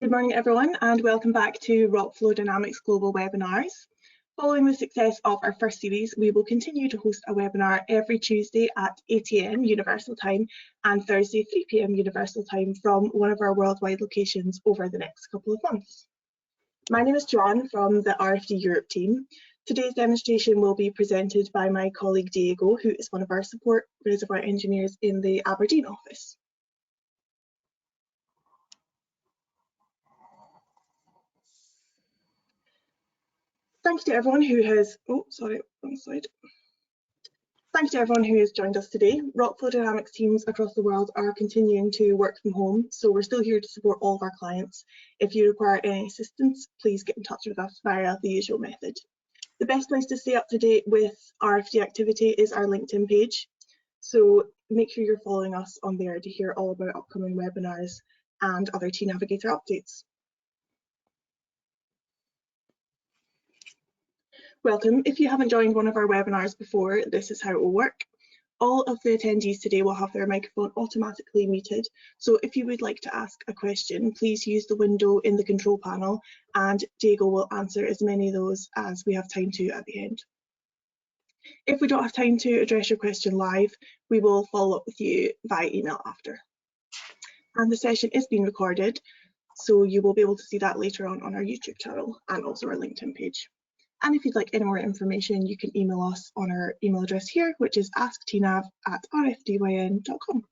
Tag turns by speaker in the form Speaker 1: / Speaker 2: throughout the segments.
Speaker 1: Good morning, everyone, and welcome back to Rock Flow Dynamics Global Webinars. Following the success of our first series, we will continue to host a webinar every Tuesday at 8 AM Universal Time and Thursday 3 PM Universal Time from one of our worldwide locations over the next couple of months. My name is Joanne from the RFD Europe team. Today's demonstration will be presented by my colleague Diego, who is one of our support reservoir engineers in the Aberdeen office. Thank you to everyone who has, Thank you to everyone who has joined us today. Rock Flow Dynamics teams across the world are continuing to work from home, so we're still here to support all of our clients. If you require any assistance, please get in touch with us via the usual method. The best place to stay up to date with RFD activity is our LinkedIn page, so make sure you're following us on there to hear all about upcoming webinars and other tNavigator updates. Welcome. If you haven't joined one of our webinars before, this is how it will work. All of the attendees today will have their microphone automatically muted. So if you would like to ask a question, please use the window in the control panel and Diego will answer as many of those as we have time to at the end. If we don't have time to address your question live, we will follow up with you via email after. And the session is being recorded, so you will be able to see that later on our YouTube channel and also our LinkedIn page. And if you'd like any more information, you can email us on our email address here, which is asktnav@rfdyn.com.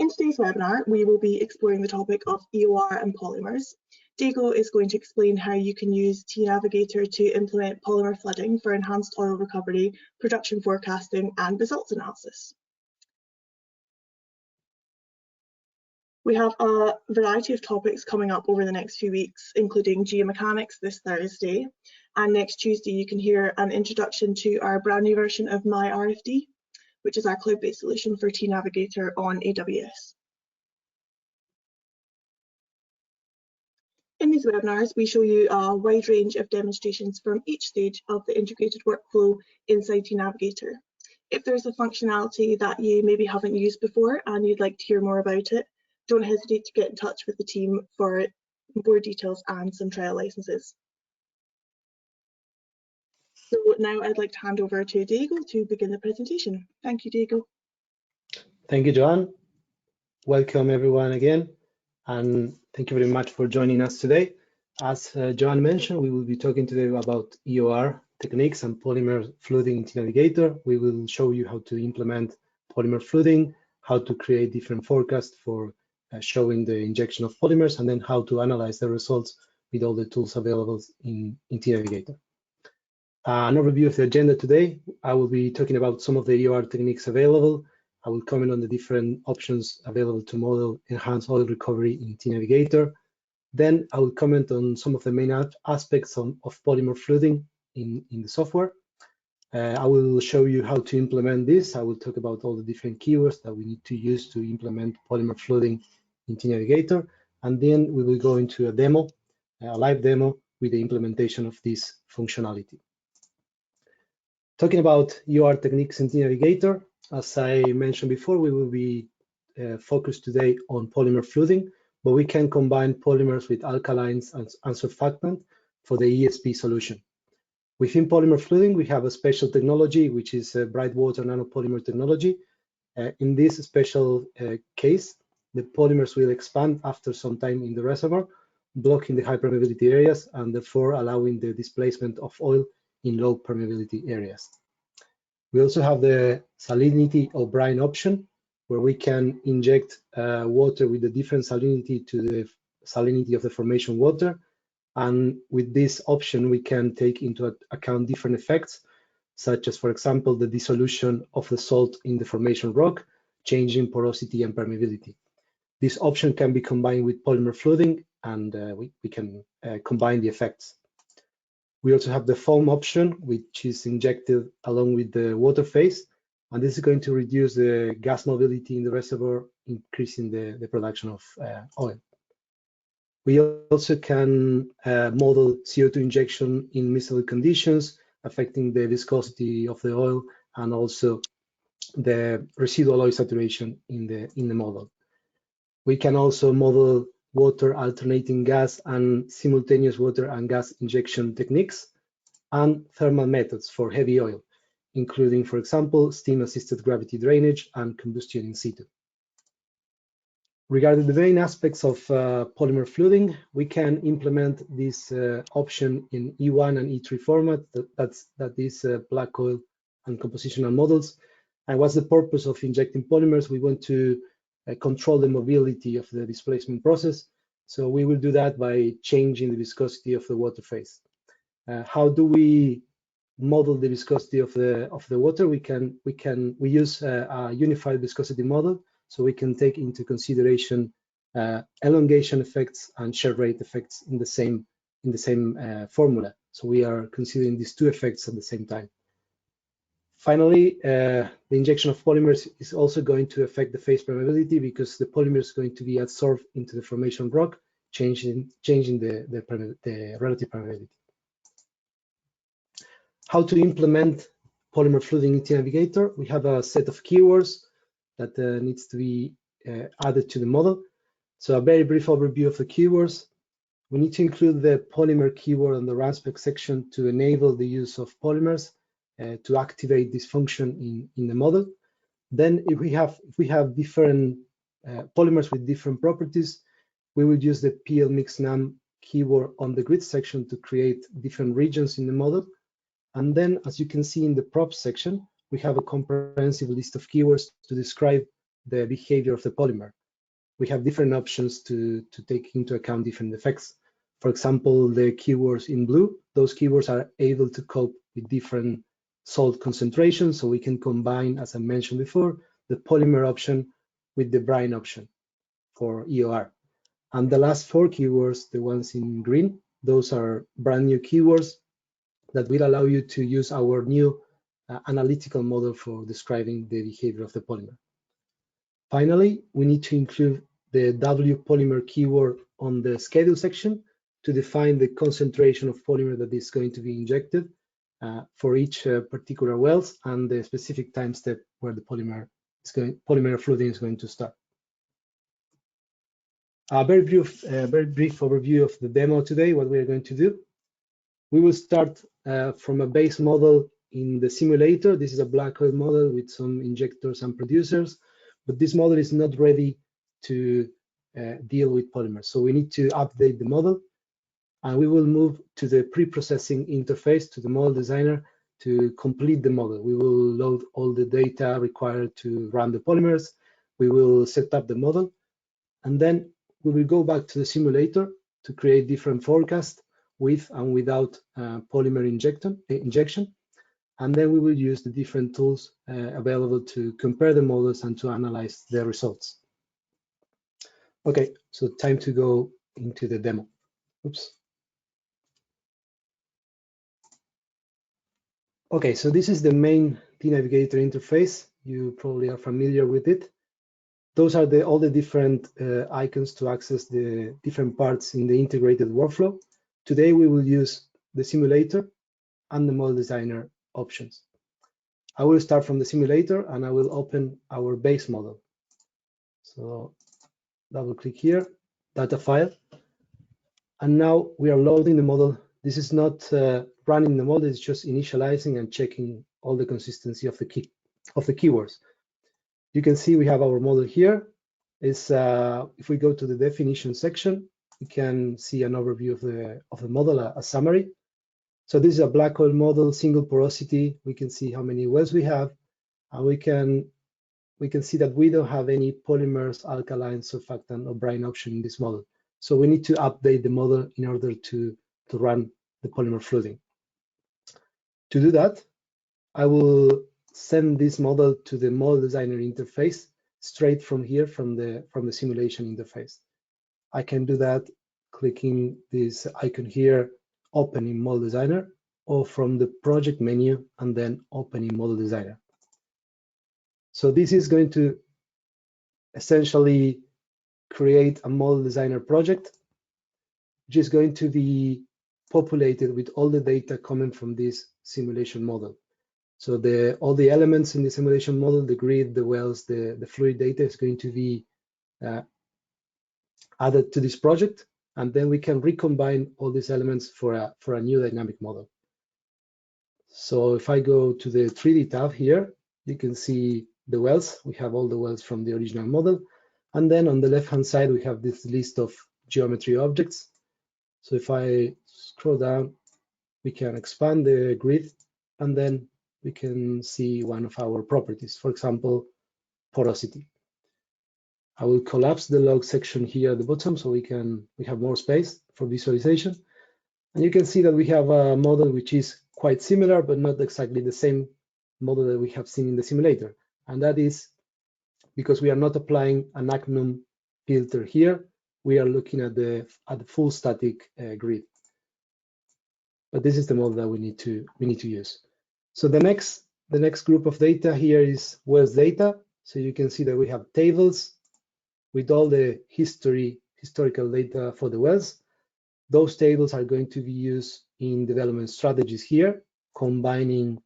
Speaker 1: In today's webinar, we will be exploring the topic of EOR and polymers. Diego is going to explain how you can use tNavigator to implement polymer flooding for enhanced oil recovery, production forecasting, and results analysis. We have a variety of topics coming up over the next few weeks, including geomechanics this Thursday. And next Tuesday, you can hear an introduction to our brand new version of MyRFD, which is our cloud-based solution for tNavigator on AWS. In these webinars, we show you a wide range of demonstrations from each stage of the integrated workflow inside tNavigator. If there's a functionality that you maybe haven't used before and you'd like to hear more about it, don't hesitate to get in touch with the team for more details and some trial licenses. So now I'd like to hand over to Diego to begin the presentation. Thank you, Diego.
Speaker 2: Thank you, Joanne. Welcome everyone again, and thank you very much for joining us today. As Joanne mentioned, we will be talking today about EOR techniques and polymer flooding in tNavigator. We will show you how to implement polymer flooding, how to create different forecasts for showing the injection of polymers, and then how to analyze the results with all the tools available in tNavigator. An overview of the agenda today, I will be talking about some of the EOR techniques available. I will comment on the different options available to model enhanced oil recovery in tNavigator. Then I will comment on some of the main aspects of polymer flooding in the software. I will show you how to implement this. I will talk about all the different keywords that we need to use to implement polymer flooding in tNavigator, and then we will go into a demo, a live demo with the implementation of this functionality. Talking about EOR techniques in tNavigator, as I mentioned before, we will be focused today on polymer flooding, but we can combine polymers with alkalines and surfactant for the ESP solution. Within polymer flooding, we have a special technology, which is bright water nanopolymer technology. In this special case, the polymers will expand after some time in the reservoir, blocking the high permeability areas and therefore allowing the displacement of oil in low permeability areas. We also have the salinity or brine option, where we can inject water with a different salinity to the salinity of the formation water. And with this option, we can take into account different effects, such as, for example, the dissolution of the salt in the formation rock, changing porosity and permeability. This option can be combined with polymer flooding, and we can combine the effects. We also have the foam option, which is injected along with the water phase, and this is going to reduce the gas mobility in the reservoir, increasing the production of oil. We also can model CO2 injection in miscible conditions, affecting the viscosity of the oil and also the residual oil saturation in the model. We can also model water alternating gas and simultaneous water and gas injection techniques, and thermal methods for heavy oil, including, for example, steam-assisted gravity drainage and combustion in situ. Regarding the main aspects of polymer flooding, we can implement this option in E1 and E3 format, that is black oil and compositional models. And what's the purpose of injecting polymers? We want to control the mobility of the displacement process. So we will do that by changing the viscosity of the water phase. How do we model the viscosity of the water? We use a unified viscosity model, so we can take into consideration elongation effects and shear rate effects in the same formula. So we are considering these two effects at the same time. Finally, the injection of polymers is also going to affect the phase permeability, because the polymer is going to be adsorbed into the formation rock, changing the relative permeability. How to implement polymer flooding in tNavigator? We have a set of keywords that needs to be added to the model. So a very brief overview of the keywords. We need to include the polymer keyword on the RANSPEC section to enable the use of polymers to activate this function in the model. Then if we have different polymers with different properties, we will use the PL-mixNum keyword on the grid section to create different regions in the model. And then, as you can see in the props section, we have a comprehensive list of keywords to describe the behavior of the polymer. We have different options to take into account different effects. For example, the keywords in blue, those keywords are able to cope with different salt concentrations, so we can combine, as I mentioned before, the polymer option with the brine option for EOR. And the last four keywords, the ones in green, those are brand new keywords that will allow you to use our new analytical model for describing the behavior of the polymer. Finally, we need to include the W polymer keyword on the schedule section to define the concentration of polymer that is going to be injected for each particular wells, and the specific time step where the polymer flooding is going to start. A very brief overview of the demo today, what we are going to do. We will start from a base model in the simulator. This is a black oil model with some injectors and producers, but this model is not ready to deal with polymers. So we need to update the model, and we will move to the pre-processing interface to the model designer to complete the model. We will load all the data required to run the polymers. We will set up the model, and then we will go back to the simulator to create different forecasts with and without polymer injection. And then we will use the different tools available to compare the models and to analyze the results. Okay, so time to go into the demo. Oops. Okay, so this is the main tNavigator interface. You probably are familiar with it. Those are all the different icons to access the different parts in the integrated workflow. Today we will use the simulator and the model designer options. I will start from the simulator and I will open our base model. So double click here, data file. And now we are loading the model. This is not running the model, it's just initializing and checking all the consistency of the keywords. You can see we have our model here. If we go to the definition section, we can see an overview of the model, a summary. So this is a black oil model, single porosity. We can see how many wells we have, and we can see that we don't have any polymers, alkaline, surfactant, or brine option in this model. So we need to update the model in order to run the polymer flooding. To do that, I will send this model to the model designer interface straight from here, from the simulation interface. I can do that clicking this icon here, opening model designer, or from the project menu and then opening model designer. So this is going to essentially create a model designer project, which is going to be populated with all the data coming from this simulation model. So all the elements in the simulation model, the grid, the wells, the fluid data is going to be added to this project, and then we can recombine all these elements for a new dynamic model. So if I go to the 3D tab here, you can see the wells. We have all the wells from the original model. And then on the left-hand side, we have this list of geometry objects. So if I scroll down, we can expand the grid, and then we can see one of our properties, for example, porosity. I will collapse the log section here at the bottom so we have more space for visualization. And you can see that we have a model which is quite similar, but not exactly the same model that we have seen in the simulator. And that is because we are not applying an ACNUM filter here. We are looking at the full static grid. But this is the model that we need to use. So the next group of data here is wells data. So you can see that we have tables with all the historical data for the wells. Those tables are going to be used in development strategies here, combining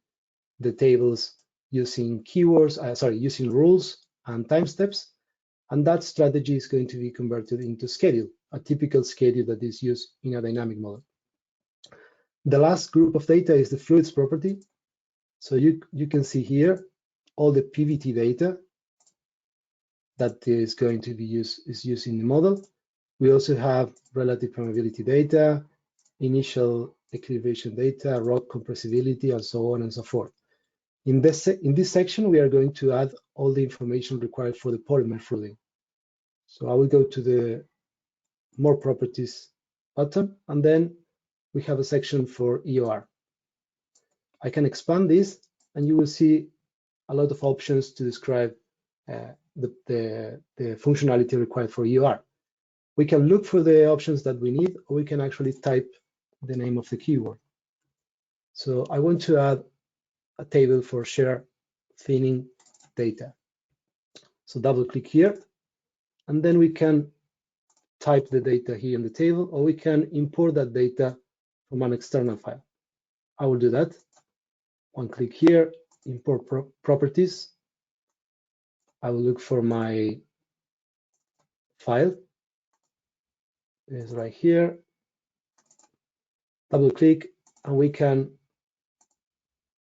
Speaker 2: the tables using keywords, using rules and time steps. And that strategy is going to be converted into schedule, a typical schedule that is used in a dynamic model. The last group of data is the fluids property. So you can see here all the PVT data that is going to be used in the model. We also have relative permeability data, initial equilibration data, rock compressibility, and so on and so forth. In this section, we are going to add all the information required for the polymer fluiding. So I will go to the more properties button, and then we have a section for EOR. I can expand this, and you will see a lot of options to describe the functionality required for EOR. We can look for the options that we need, or we can actually type the name of the keyword. So I want to add a table for shear thinning data. So double click here, and then we can type the data here in the table, or we can import that data from an external file. I will do that. One click here, import properties. I will look for my file. It is right here. Double click, and we can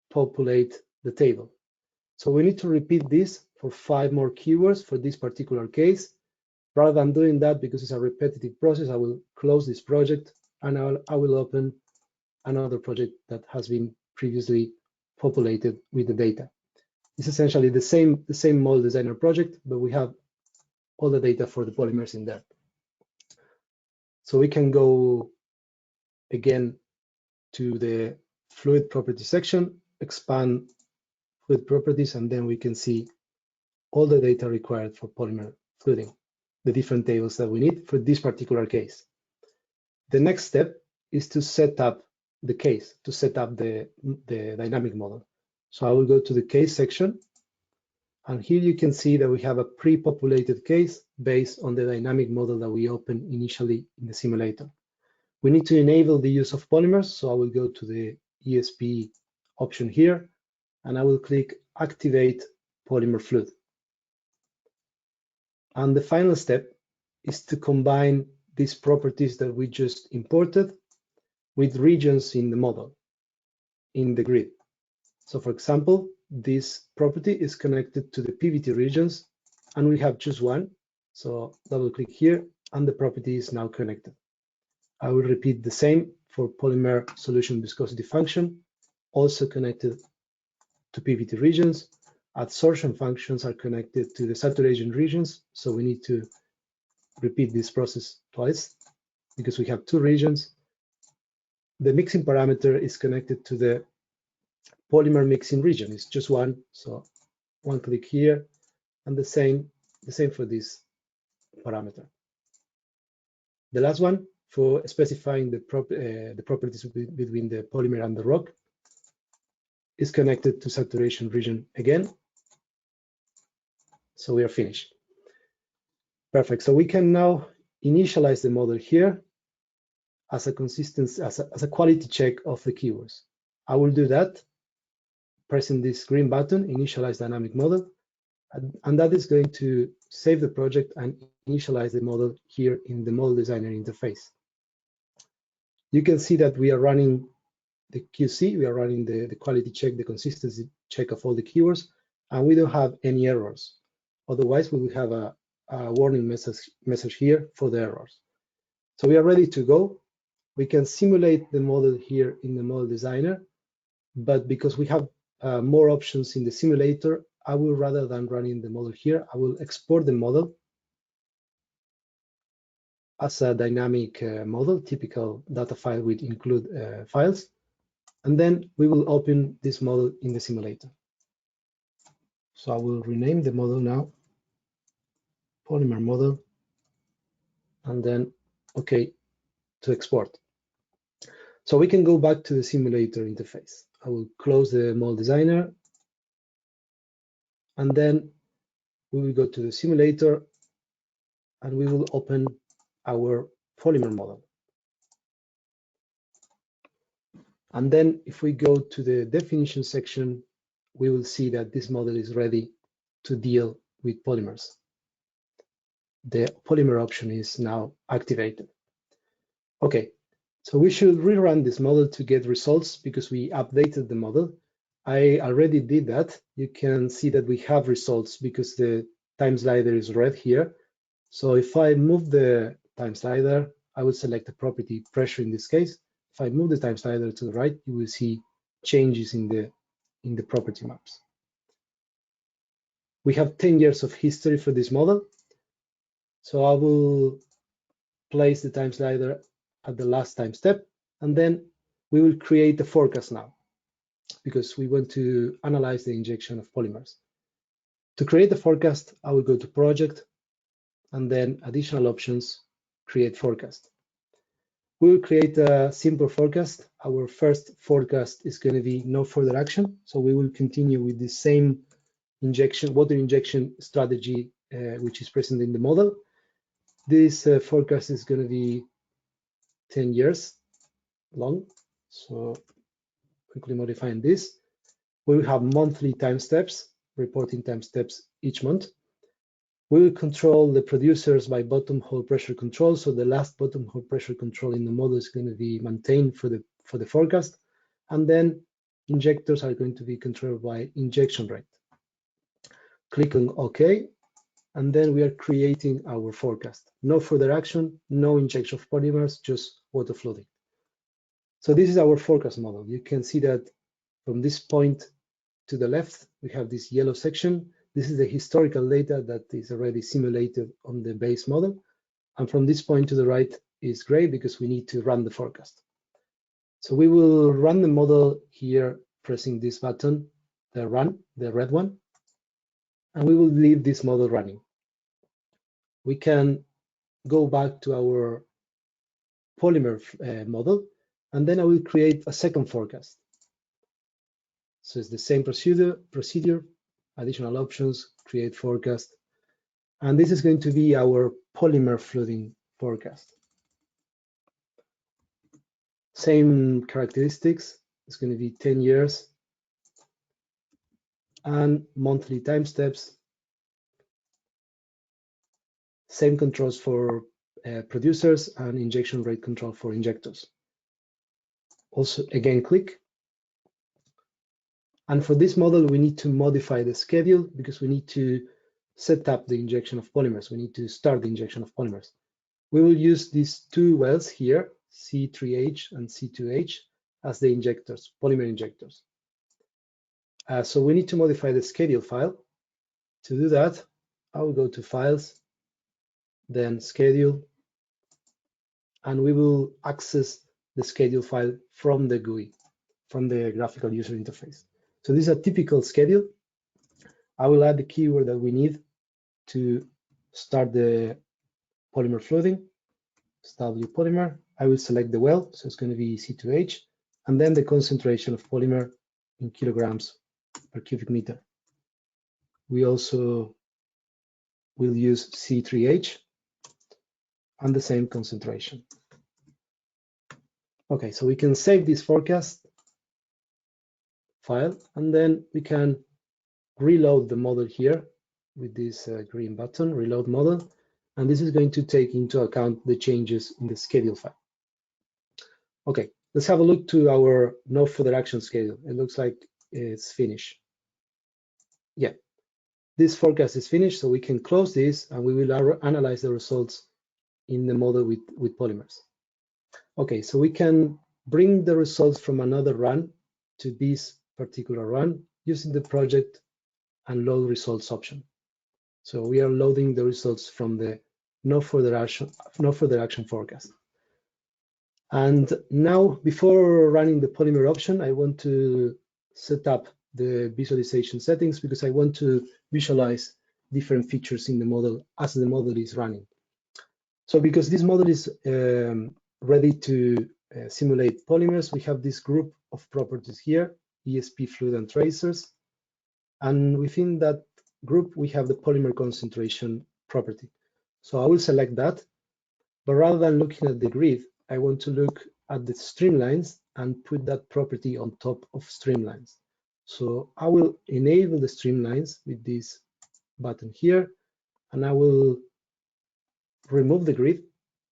Speaker 2: populate the table. So we need to repeat this for 5 more keywords for this particular case. Rather than doing that, because it's a repetitive process, I will close this project, and I will open another project that has been previously populated with the data. It's essentially the same model designer project, but we have all the data for the polymers in there. So we can go again to the fluid property section, expand fluid properties, and then we can see all the data required for polymer fluiding, the different tables that we need for this particular case. The next step is to set up the case, to set up the dynamic model. So I will go to the case section, and here you can see that we have a pre-populated case based on the dynamic model that we opened initially in the simulator. We need to enable the use of polymers, so I will go to the ESP option here, and I will click Activate Polymer Fluid. And the final step is to combine these properties that we just imported with regions in the model, in the grid. So for example, this property is connected to the PVT regions, and we have just one. So double click here, and the property is now connected. I will repeat the same for polymer solution viscosity function, also connected to PVT regions. Adsorption functions are connected to the saturation regions, so we need to repeat this process twice because we have 2 regions. The mixing parameter is connected to the polymer mixing region. It's just one, so one click here, and the same for this parameter. The last one for specifying the properties between the polymer and the rock is connected to saturation region again. So we are finished. Perfect. So we can now initialize the model here as a consistency, as a quality check of the keywords. I will do that pressing this green button, Initialize Dynamic Model. And that is going to save the project and initialize the model here in the model designer interface. You can see that we are running the QC, we are running the quality check, the consistency check of all the keywords, and we don't have any errors. Otherwise, we will have a warning message here for the errors. So we are ready to go. We can simulate the model here in the model designer, but because we have more options in the simulator, I will, rather than running the model here, I will export the model as a dynamic model, typical data file with include files. And then we will open this model in the simulator. So I will rename the model now, Polymer model, and then OK to export. So we can go back to the simulator interface. I will close the model designer, and then we will go to the simulator, and we will open our Polymer model. And then if we go to the definition section, we will see that this model is ready to deal with polymers. The Polymer option is now activated. Okay, so we should rerun this model to get results because we updated the model. I already did that. You can see that we have results because the time slider is red here. So if I move the time slider, I will select the property pressure in this case. If I move the time slider to the right, you will see changes in the property maps. We have 10 years of history for this model. So I will place the time slider at the last time step, and then we will create a forecast now because we want to analyze the injection of polymers. To create the forecast, I will go to project and then additional options, create forecast. We will create a simple forecast. Our first forecast is going to be no further action. So we will continue with the same water injection strategy, which is present in the model. This forecast is going to be 10 years long. So quickly modifying this. We will have monthly time steps, reporting time steps each month. We will control the producers by bottom hole pressure control. So the last bottom hole pressure control in the model is going to be maintained for the forecast. And then injectors are going to be controlled by injection rate. Click on OK. And then we are creating our forecast. No further action, no injection of polymers, just water flooding. So this is our forecast model. You can see that from this point to the left, we have this yellow section. This is the historical data that is already simulated on the base model. And from this point to the right is gray because we need to run the forecast. So we will run the model here, pressing this button, the run, the red one, and we will leave this model running. We can go back to our Polymer model, and then I will create a second forecast. So it's the same procedure, additional options, create forecast. And this is going to be our Polymer flooding forecast. Same characteristics, it's going to be 10 years and monthly time steps. Same controls for producers and injection rate control for injectors. Also, again, click. And for this model, we need to modify the schedule because we need to set up the injection of polymers. We need to start the injection of polymers. We will use these two wells here, C3H and C2H, as the injectors, polymer injectors. So we need to modify the schedule file. To do that, I will go to Files, then Schedule, and we will access the schedule file from the GUI, from the graphical user interface. So this is a typical schedule. I will add the keyword that we need to start the polymer flooding. W polymer. I will select the well, so it's going to be C2H, and then the concentration of polymer in kilograms per cubic meter. We also will use C3H and the same concentration. Okay, so we can save this forecast file, and then we can reload the model here with this green button, reload model, and this is going to take into account the changes in the schedule file. Okay, let's have a look to our no further action schedule. It looks like it's finished. Yeah, this forecast is finished, so we can close this and we will analyze the results in the model with polymers. Okay, so we can bring the results from another run to this particular run using the project and load results option. So we are loading the results from the no further action forecast. And now, before running the Polymer option, I want to set up the visualization settings because I want to visualize different features in the model as the model is running. So because this model is ready to simulate polymers, we have this group of properties here, ESP, fluid, and tracers. And within that group, we have the polymer concentration property. So I will select that, but rather than looking at the grid, I want to look at the streamlines and put that property on top of streamlines. So I will enable the streamlines with this button here, and I will remove the grid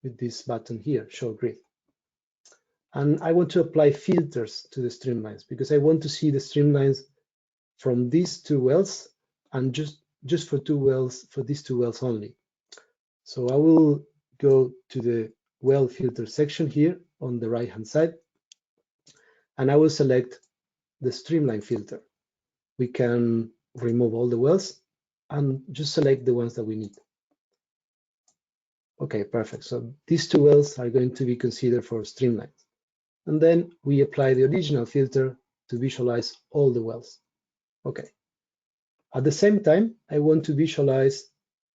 Speaker 2: with this button here, show grid. And I want to apply filters to the streamlines because I want to see the streamlines from these two wells and just for these two wells only. So I will go to the well filter section here on the right hand side, and I will select the streamline filter. We can remove all the wells and just select the ones that we need. Okay, perfect. So these two wells are going to be considered for streamlines. And then we apply the original filter to visualize all the wells. Okay. At the same time, I want to visualize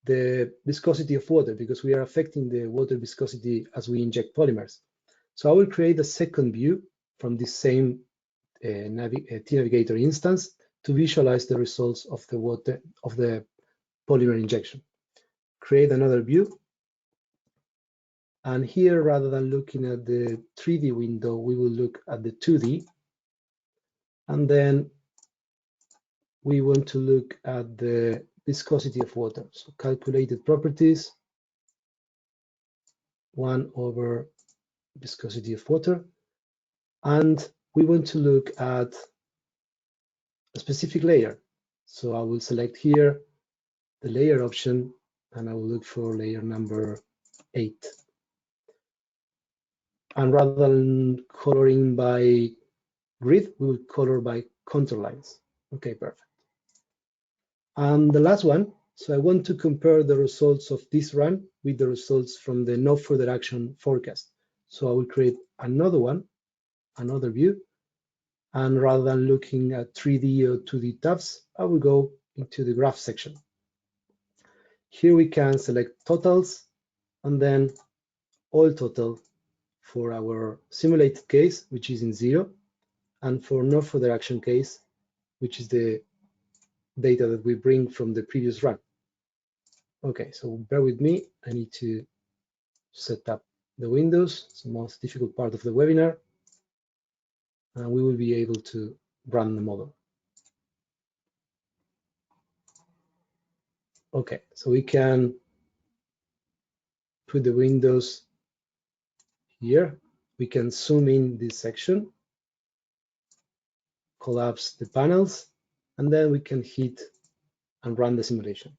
Speaker 2: the viscosity of water because we are affecting the water viscosity as we inject polymers. So I will create a second view from this same tNavigator instance to visualize the results of the polymer injection. Create another view. And here, rather than looking at the 3D window, we will look at the 2D. And then we want to look at the viscosity of water. So calculated properties, 1 over viscosity of water. And we want to look at a specific layer. So I will select here the layer option, and I will look for layer number 8. And rather than coloring by grid, we will color by contour lines. Okay, perfect. And the last one, so I want to compare the results of this run with the results from the no further action forecast. So I will create another one, another view, and rather than looking at 3D or 2D tabs, I will go into the graph section. Here we can select totals and then all total for our simulated case, which is in 0, and for no further action case, which is the data that we bring from the previous run. Okay, so bear with me. I need to set up the windows. It's the most difficult part of the webinar. And we will be able to run the model. Okay, so we can put the windows here. We can zoom in this section, collapse the panels, and then we can hit and run the simulation.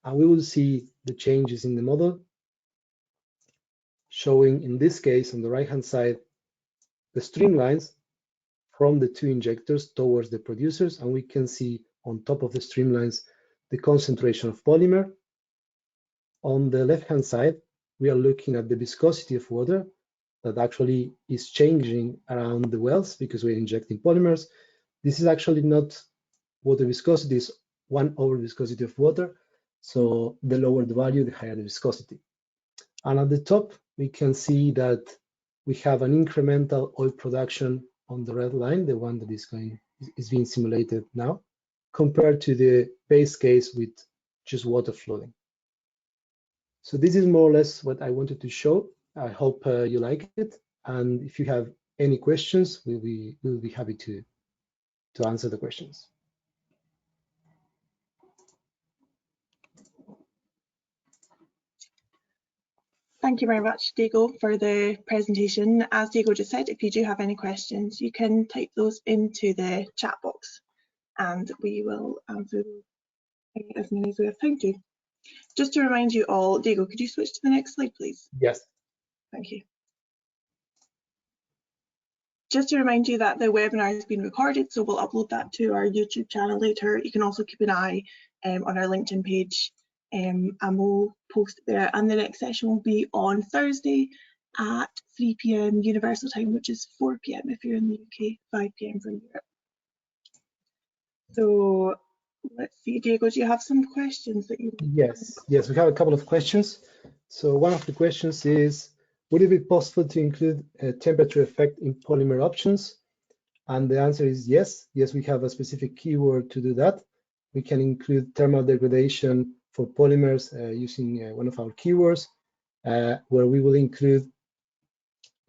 Speaker 2: And we will see the changes in the model, showing in this case on the right-hand side, the streamlines from the two injectors towards the producers, and we can see on top of the streamlines the concentration of polymer. On the left-hand side, we are looking at the viscosity of water that actually is changing around the wells because we're injecting polymers. This is actually not water viscosity, it's 1 over viscosity of water. So the lower the value, the higher the viscosity. And at the top, we can see that we have an incremental oil production on the red line, the one that is being simulated now, compared to the base case with just water flooding. So this is more or less what I wanted to show. I hope you like it. And if you have any questions, we'll be happy to answer the questions.
Speaker 1: Thank you very much, Diego, for the presentation. As Diego just said, if you do have any questions, you can type those into the chat box and we will answer as many as we have time to. Just to remind you all, Diego, could you switch to the next slide, please?
Speaker 2: Yes.
Speaker 1: Thank you. Just to remind you that the webinar has been recorded, so we'll upload that to our YouTube channel later. You can also keep an eye on our LinkedIn page, and we'll post it there. And the next session will be on Thursday at 3 p.m. Universal Time, which is 4 p.m. if you're in the UK, 5 p.m. from Europe. So let's see, Diego, do you have some questions that you want?
Speaker 2: Yes, we have a couple of questions. So one of the questions is, would it be possible to include a temperature effect in Polymer options? And the answer is yes. Yes, we have a specific keyword to do that. We can include thermal degradation for polymers using one of our keywords, where we will include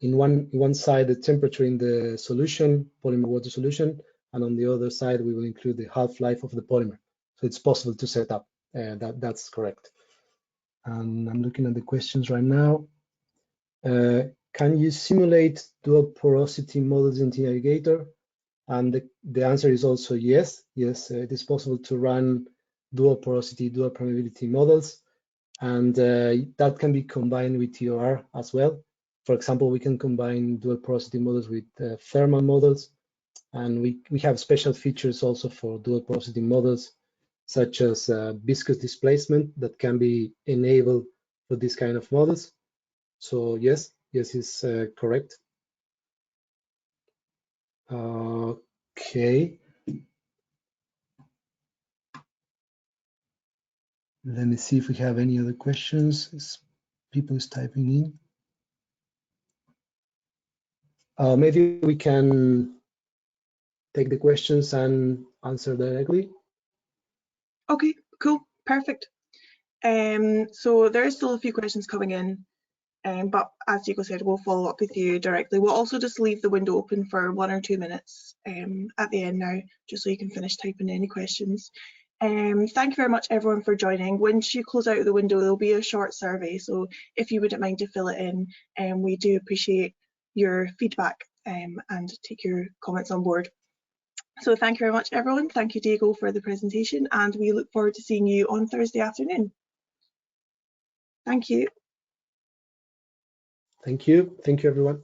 Speaker 2: in one side the temperature in the solution, polymer water solution, and on the other side we will include the half-life of the polymer. So it's possible to set up. That's correct. And I'm looking at the questions right now. Can you simulate dual porosity models in tNavigator? And the answer is also yes. Yes, it is possible to run dual porosity, dual permeability models, and that can be combined with EOR as well. For example, we can combine dual porosity models with thermal models, and we have special features also for dual porosity models, such as viscous displacement that can be enabled for this kind of models. So yes is correct. Okay. Let me see if we have any other questions. People is typing in. Maybe we can take the questions and answer directly.
Speaker 1: Okay, cool, perfect. So there are still a few questions coming in, but as Diego said, we'll follow up with you directly. We'll also just leave the window open for 1 or 2 minutes at the end now, just so you can finish typing any questions. Thank you very much everyone for joining. Once you close out the window, there'll be a short survey, so if you wouldn't mind to fill it in, we do appreciate your feedback and take your comments on board. So thank you very much everyone. Thank you Diego for the presentation, and we look forward to seeing you on Thursday afternoon. Thank you.
Speaker 2: Thank you everyone.